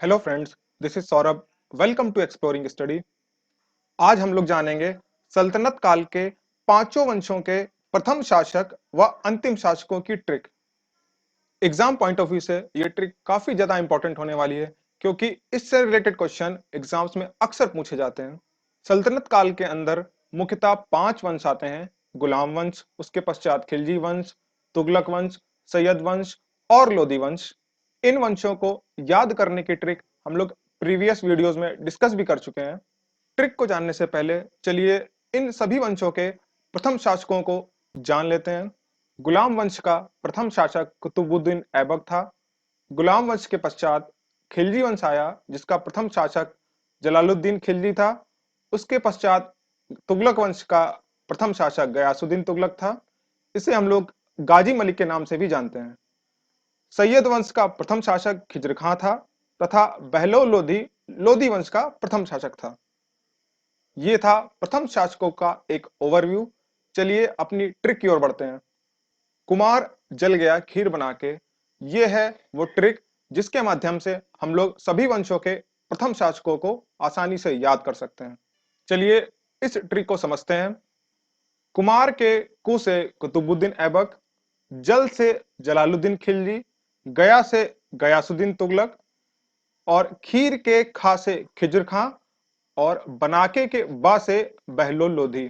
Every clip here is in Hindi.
Hello friends, this is Saurabh. Welcome to exploring study. आज हम लोग जानेंगे सल्तनत काल के पांचों वंशों के प्रथम शासक व अंतिम शासकों की trick. Exam point of view से ये ट्रिक काफी ज्यादा इंपॉर्टेंट होने वाली है, क्योंकि इससे रिलेटेड क्वेश्चन एग्जाम्स में अक्सर पूछे जाते हैं। सल्तनत काल के अंदर मुख्यतः 5 वंश आते हैं: गुलाम वंश, उसके पश्चात खिलजी वंश, तुगलक वंश, सैयद वंश और लोदी वंश। इन वंशों को याद करने की ट्रिक हम लोग प्रीवियस वीडियोस में डिस्कस भी कर चुके हैं। ट्रिक को जानने से पहले चलिए इन सभी वंशों के प्रथम शासकों को जान लेते हैं। गुलाम वंश का प्रथम शासक कुतुबुद्दीन ऐबक था। गुलाम वंश के पश्चात खिलजी वंश आया, जिसका प्रथम शासक जलालुद्दीन खिलजी था। उसके पश्चात तुगलक वंश का प्रथम शासक गयासुद्दीन तुगलक था। इसे हम लोग गाजी मलिक के नाम से भी जानते हैं। सैयद वंश का प्रथम शासक खिज्र खां था तथा बहलोल लोधी लोधी वंश का प्रथम शासक था। ये था प्रथम शासकों का एक ओवरव्यू। चलिए अपनी ट्रिक की ओर बढ़ते हैं। कुमार जल गया खीर बना के, ये है वो ट्रिक जिसके माध्यम से हम लोग सभी वंशों के प्रथम शासकों को आसानी से याद कर सकते हैं। चलिए इस ट्रिक को समझते हैं। कुमार के कु से कुतुबुद्दीन ऐबक, जल से जलालुद्दीन खिलजी, गया से गयासुद्दीन तुगलक और खीर के खा से खिज्र खां और बनाके के बा से बहलोल लोधी।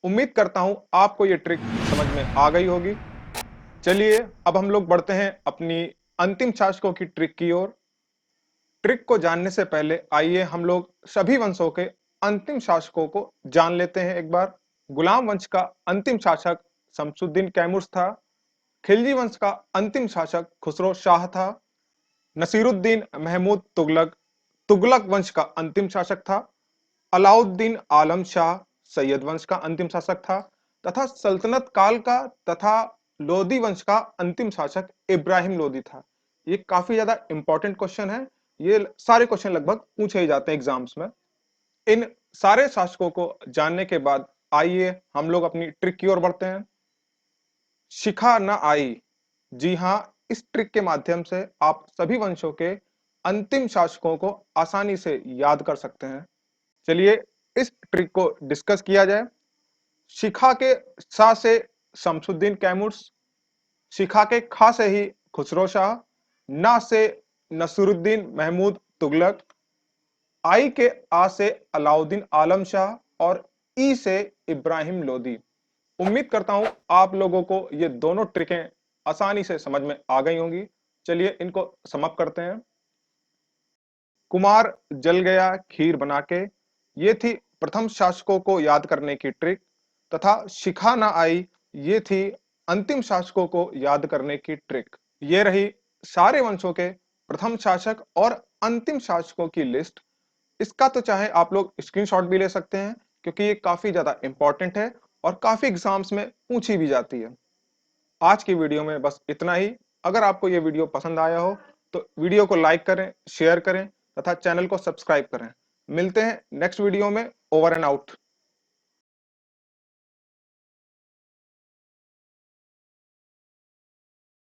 उम्मीद करता हूं आपको ये ट्रिक समझ में आ गई होगी। चलिए अब हम लोग बढ़ते हैं अपनी अंतिम शासकों की ट्रिक की ओर। ट्रिक को जानने से पहले आइए हम लोग सभी वंशों के अंतिम शासकों को जान लेते हैं एक बार। गुलाम वंश का अंतिम शासक शमसुद्दीन कैमूर था। खिलजी वंश का अंतिम शासक खुसरो शाह था। नसीरुद्दीन महमूद तुगलक तुगलक वंश का अंतिम शासक था। अलाउद्दीन आलम शाह सैयद वंश का अंतिम शासक था तथा सल्तनत काल का तथा लोदी वंश का अंतिम शासक इब्राहिम लोदी था। ये काफी ज्यादा इंपॉर्टेंट क्वेश्चन है। ये सारे क्वेश्चन लगभग पूछे ही जाते हैं एग्जाम्स में। इन सारे शासकों को जानने के बाद आइए हम लोग अपनी ट्रिक की ओर बढ़ते हैं। शिखा न आई। जी हाँ, इस ट्रिक के माध्यम से आप सभी वंशों के अंतिम शासकों को आसानी से याद कर सकते हैं। चलिए इस ट्रिक को डिस्कस किया जाए। शिखा के सा से शमसुद्दीन कैमूर, शिखा के खा से ही खुसरो शाह, ना से नसरुद्दीन महमूद तुगलक, आई के आ से अलाउद्दीन आलम शाह और ई से इब्राहिम लोदी। उम्मीद करता हूं आप लोगों को ये दोनों ट्रिकें आसानी से समझ में आ गई होंगी। चलिए इनको समाप्त करते हैं। कुमार जल गया खीर बना के, ये थी प्रथम शासकों को याद करने की ट्रिक। तथा शिखा ना आई, ये थी अंतिम शासकों को याद करने की ट्रिक। ये रही सारे वंशों के प्रथम शासक और अंतिम शासकों की लिस्ट। इसका तो चाहे आप लोग स्क्रीनशॉट भी ले सकते हैं, क्योंकि ये काफी ज्यादा इंपॉर्टेंट है और काफी एग्जाम्स में पूछी भी जाती है। आज की वीडियो में बस इतना ही। अगर आपको ये वीडियो पसंद आया हो तो वीडियो को लाइक करें, शेयर करें तथा चैनल को सब्सक्राइब करें। मिलते हैं नेक्स्ट वीडियो में। Over and out.